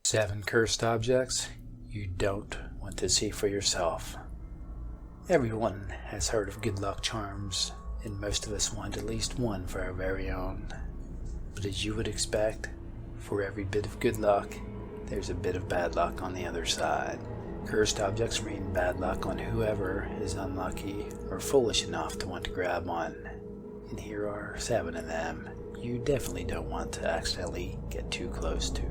7 cursed objects you don't want to see for yourself. Everyone has heard of good luck charms, and most of us want at least one for our very own. But as you would expect, for every bit of good luck, there's a bit of bad luck on the other side. Cursed objects rain bad luck on whoever is unlucky or foolish enough to want to grab one. And here are 7 of them you definitely don't want to accidentally get too close to.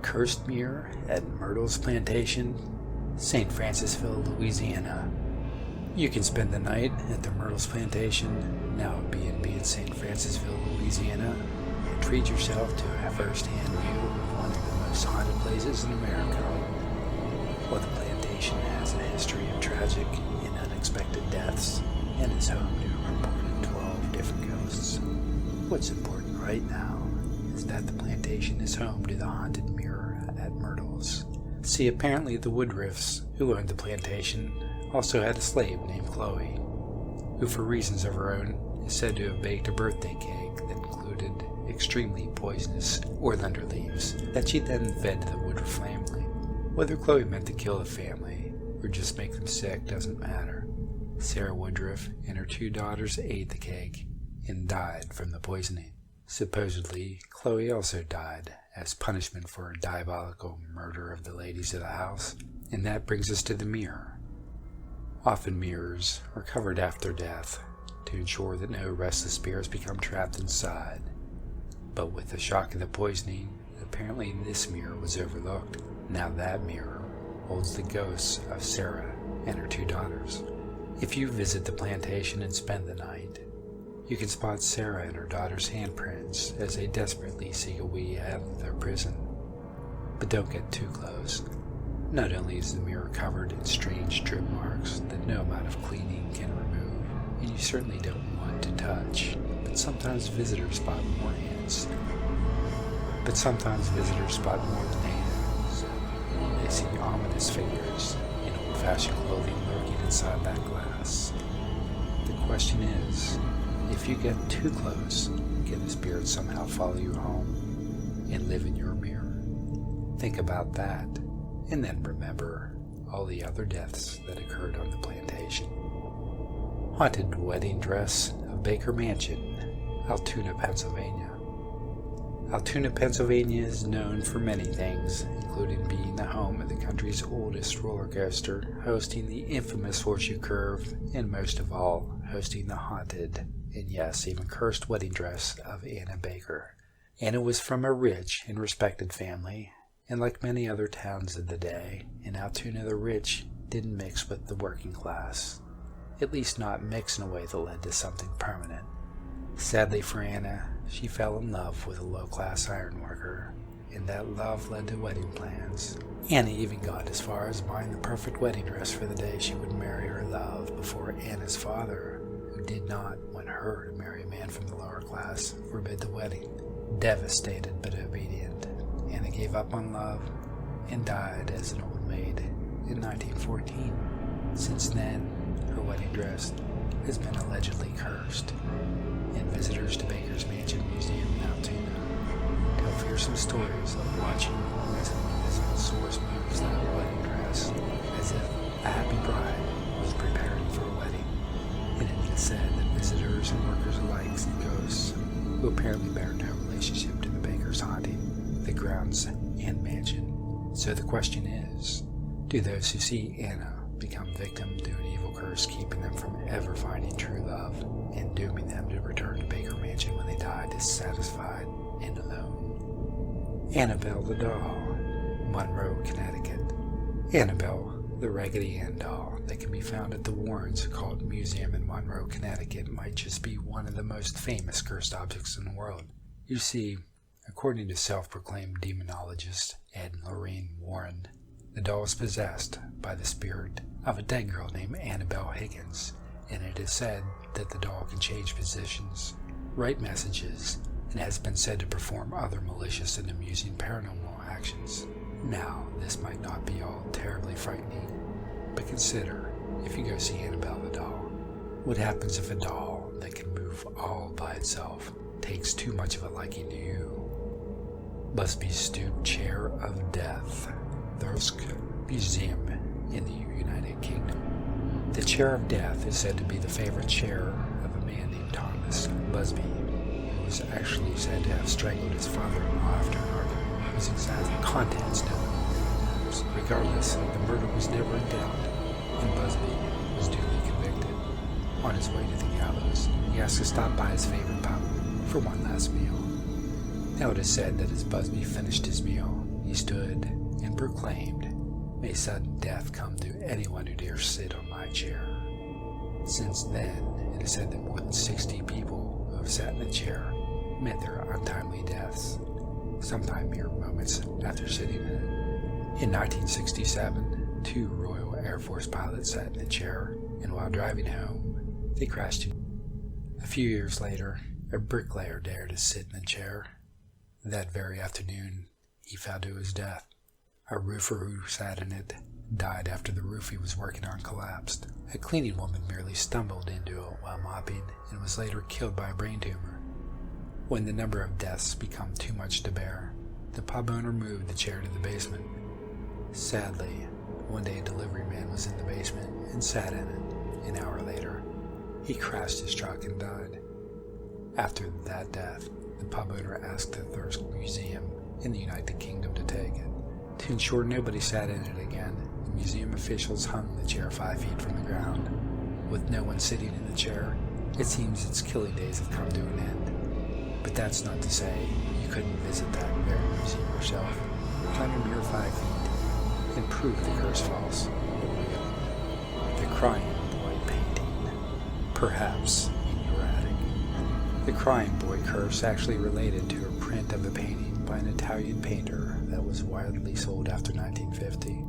Cursed Mirror at Myrtle's Plantation, St. Francisville, Louisiana. You can spend the night at the Myrtle's Plantation, now a B&B in St. Francisville, Louisiana, and treat yourself to a first-hand view of one of the most haunted places in America. While the plantation has a history of tragic and unexpected deaths, and is home to a reported 12 different ghosts, what's important right now is that the plantation is home to the haunted mirror at Myrtle's. See, apparently the Woodruffs, who owned the plantation, also had a slave named Chloe, who for reasons of her own is said to have baked a birthday cake that included extremely poisonous Orlander leaves that she then fed to the Woodruff family. Whether Chloe meant to kill the family or just make them sick doesn't matter. Sarah Woodruff and her 2 daughters ate the cake and died from the poisoning. Supposedly, Chloe also died as punishment for a diabolical murder of the ladies of the house. And that brings us to the mirror. Often mirrors are covered after death to ensure that no restless spirits become trapped inside. But with the shock of the poisoning, apparently this mirror was overlooked. Now that mirror holds the ghosts of Sarah and her 2 daughters. If you visit the plantation and spend the night, you can spot Sarah and her daughter's handprints as they desperately seek a way out of their prison. But don't get too close. Not only is the mirror covered in strange drip marks that no amount of cleaning can remove, and you certainly don't want to touch, but sometimes visitors spot more than hands. They see ominous figures in old-fashioned clothing lurking inside that glass. The question is, if you get too close, can the spirit somehow follow you home and live in your mirror? Think about that, and then remember all the other deaths that occurred on the plantation. Haunted Wedding Dress of Baker Mansion, Altoona, Pennsylvania. Altoona, Pennsylvania is known for many things, including being the home of the country's oldest roller coaster, hosting the infamous Horseshoe Curve, and most of all, hosting the haunted, and yes, even cursed wedding dress of Anna Baker. Anna was from a rich and respected family, and like many other towns of the day, in Altoona the rich didn't mix with the working class, at least not mix in a way that led to something permanent. Sadly for Anna, she fell in love with a low-class ironworker, and that love led to wedding plans. Anna even got as far as buying the perfect wedding dress for the day she would marry her love before Anna's father, who did not want her to marry a man from the lower class, forbid the wedding. Devastated but obedient, Anna gave up on love and died as an old maid in 1914. Since then, her wedding dress has been allegedly cursed, and visitors to Baker's Mansion Museum in Altoona tell fearsome stories of watching as an invisible source moves that wedding dress as if a happy bride was preparing for a wedding. And it is said that visitors and workers alike see ghosts who apparently bear no relationship to the Baker's haunting the grounds and mansion. So the question is, do those who see Anna become victim to an evil curse keeping them from ever finding true love and dooming them to return to Baker Mansion when they die dissatisfied and alone? Annabelle the Doll, Monroe, Connecticut. Annabelle, the Raggedy Ann doll that can be found at the Warrens Occult Museum in Monroe, Connecticut, might just be one of the most famous cursed objects in the world. You see, according to self-proclaimed demonologist Ed and Lorraine Warren, the doll is possessed by the spirit of a dead girl named Annabelle Higgins, and it is said that the doll can change positions, write messages, and has been said to perform other malicious and amusing paranormal actions. Now, this might not be all terribly frightening, but consider, if you go see Annabelle the doll, what happens if a doll that can move all by itself takes too much of a liking to you? Busby's stoop chair of Death, the Thirsk Museum in the United Kingdom. The Chair of Death is said to be the favorite chair of a man named Thomas Busby, who was actually said to have strangled his father-in-law after an argument whose exact contents no one knows. Regardless, the murder was never in doubt, and Busby was duly convicted. On his way to the gallows, he asked to stop by his favorite pub for one last meal. Now it is said that as Busby finished his meal, he stood and proclaimed, "May sudden death come to anyone who dares sit on my chair." Since then, it is said that more than 60 people who have sat in the chair met their untimely deaths, sometime mere moments after sitting in it. In 1967, 2 Royal Air Force pilots sat in the chair, and while driving home, they crashed. A few years later, a bricklayer dared to sit in the chair. That very afternoon, he fell to his death. A roofer who sat in it died after the roof he was working on collapsed. A cleaning woman merely stumbled into it while mopping and was later killed by a brain tumor. When the number of deaths became too much to bear, the pub owner moved the chair to the basement. Sadly, one day a delivery man was in the basement and sat in it. An hour later, he crashed his truck and died. After that death, the pub owner asked the Thirsk Museum in the United Kingdom to take it. To ensure nobody sat in it again, the museum officials hung the chair 5 feet from the ground. With no one sitting in the chair, it seems its killing days have come to an end. But that's not to say you couldn't visit that very museum yourself, climb a mere 5 feet, and prove the curse false or real. The Crying Boy painting, perhaps in your attic. The Crying Boy curse actually related to a print of a painting by an Italian painter that was widely sold after 1950.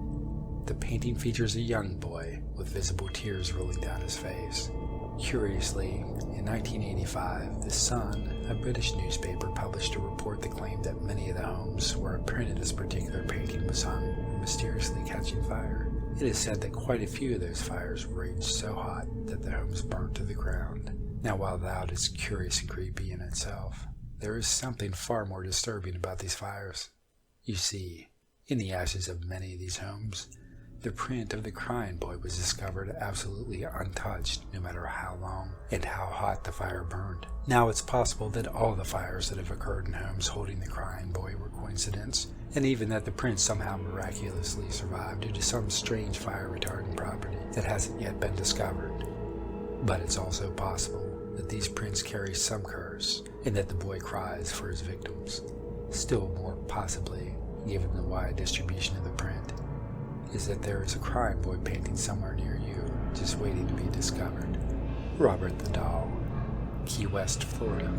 The painting features a young boy with visible tears rolling down his face. Curiously, in 1985, The Sun, a British newspaper, published a report that claimed that many of the homes where a print of this particular painting was hung were mysteriously catching fire. It is said that quite a few of those fires raged so hot that the homes burned to the ground. Now, while that is curious and creepy in itself, there is something far more disturbing about these fires. You see, in the ashes of many of these homes, the print of the Crying Boy was discovered absolutely untouched, no matter how long and how hot the fire burned. Now it's possible that all the fires that have occurred in homes holding the Crying Boy were coincidence, and even that the print somehow miraculously survived due to some strange fire retardant property that hasn't yet been discovered. But it's also possible that these prints carry some curse, and that the boy cries for his victims. Still more possibly, given the wide distribution of the print, is that there is a Crying Boy painting somewhere near you, just waiting to be discovered. Robert the Doll, Key West, Florida.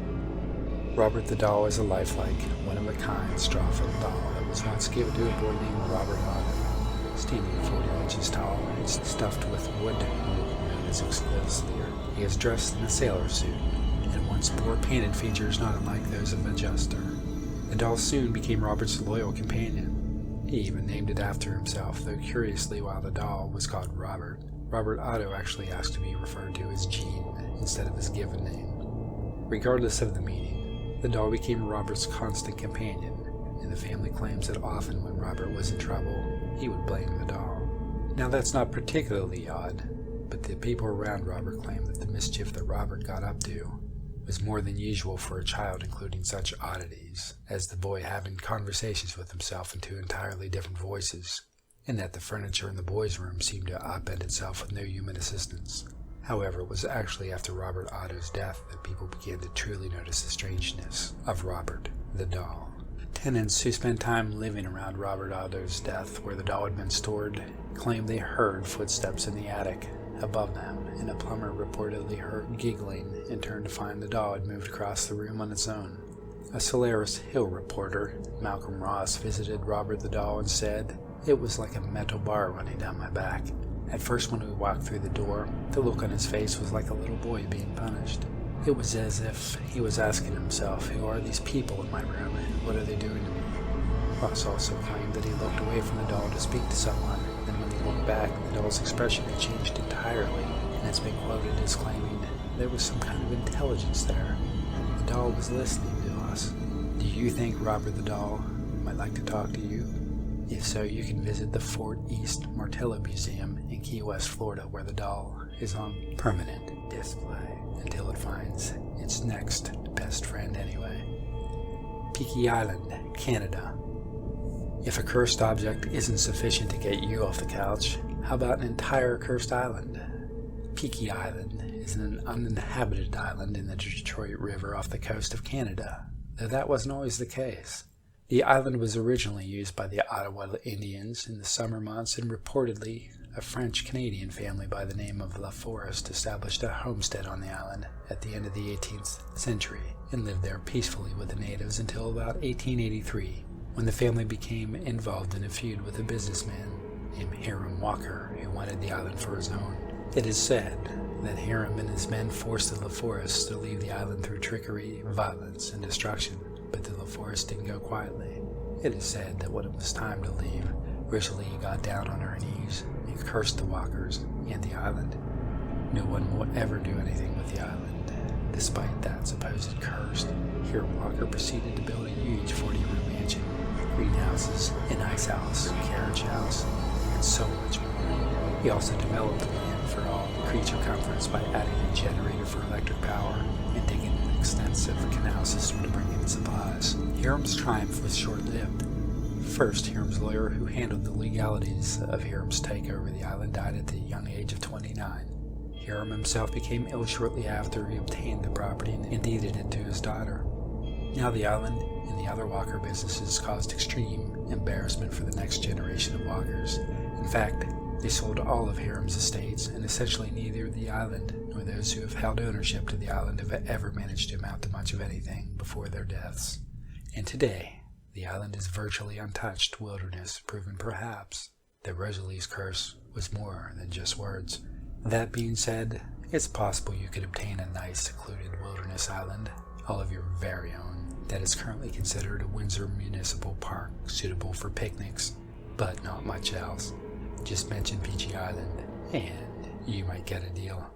Robert the Doll is a lifelike, one-of-a-kind straw-filled doll that was once given to a boy named Robert Otto. Standing 40 inches tall, it's stuffed with wood known as excelsior. He is dressed in a sailor suit, and once bore painted features not unlike those of a jester. The doll soon became Robert's loyal companion. He even named it after himself, though curiously, while the doll was called Robert, Robert Otto actually asked to be referred to as Gene instead of his given name. Regardless of the meaning, the doll became Robert's constant companion, and the family claims that often when Robert was in trouble, he would blame the doll. Now that's not particularly odd, but the people around Robert claim that the mischief that Robert got up to was more than usual for a child, including such oddities as the boy having conversations with himself in 2 entirely different voices, and that the furniture in the boy's room seemed to upend itself with no human assistance. However, it was actually after Robert Otto's death that people began to truly notice the strangeness of Robert the Doll. Tenants who spent time living around Robert Otto's death, where the doll had been stored, claimed they heard footsteps in the attic above them, and a plumber reportedly heard giggling and turned to find the doll had moved across the room on its own. A Solaris Hill reporter, Malcolm Ross, visited Robert the Doll and said, "It was like a metal bar running down my back. At first when we walked through the door, the look on his face was like a little boy being punished. It was as if he was asking himself, who are these people in my room and what are they doing to me?" Ross also claimed that he looked away from the doll to speak to someone, and when he looked back, the doll's expression had changed entirely, and it's been quoted as claiming there was some kind of intelligence there. The doll was listening to us. Do you think Robert the Doll might like to talk to you? If so, you can visit the Fort East Martello Museum in Key West, Florida, where the doll is on permanent display until it finds its next best friend anyway. Peaky Island, Canada. If a cursed object isn't sufficient to get you off the couch, how about an entire cursed island? Peaky Island is an uninhabited island in the Detroit River off the coast of Canada, though that wasn't always the case. The island was originally used by the Ottawa Indians in the summer months, and reportedly a French-Canadian family by the name of La Forest established a homestead on the island at the end of the 18th century and lived there peacefully with the natives until about 1883, when the family became involved in a feud with a businessman named Hiram Walker, who wanted the island for his own. It is said that Hiram and his men forced the La Forest to leave the island through trickery, violence, and destruction, but the La Forest didn't go quietly. It is said that when it was time to leave, Rosalie got down on her knees and cursed the Walkers and the island. No one will ever do anything with the island. Despite that supposed curse, Hiram Walker proceeded to build a huge 40-room mansion, greenhouses, an ice house, carriage house, and so much more. He also developed land for all creature comforts by adding a generator for electric power and digging an extensive canal system to bring in supplies. Hiram's triumph was short-lived. First, Hiram's lawyer, who handled the legalities of Hiram's takeover of the island, died at the young age of 29. Hiram himself became ill shortly after he obtained the property and deeded it to his daughter. Now the island and the other Walker businesses caused extreme embarrassment for the next generation of Walkers. In fact, they sold all of Hiram's estates, and essentially neither the island nor those who have held ownership to the island have ever managed to amount to much of anything before their deaths. And today, the island is virtually untouched wilderness, proving perhaps that Rosalie's curse was more than just words. That being said, it's possible you could obtain a nice secluded wilderness island, all of your very own, that is currently considered a Windsor Municipal Park suitable for picnics, but not much else. Just mention Peachy Island, and you might get a deal.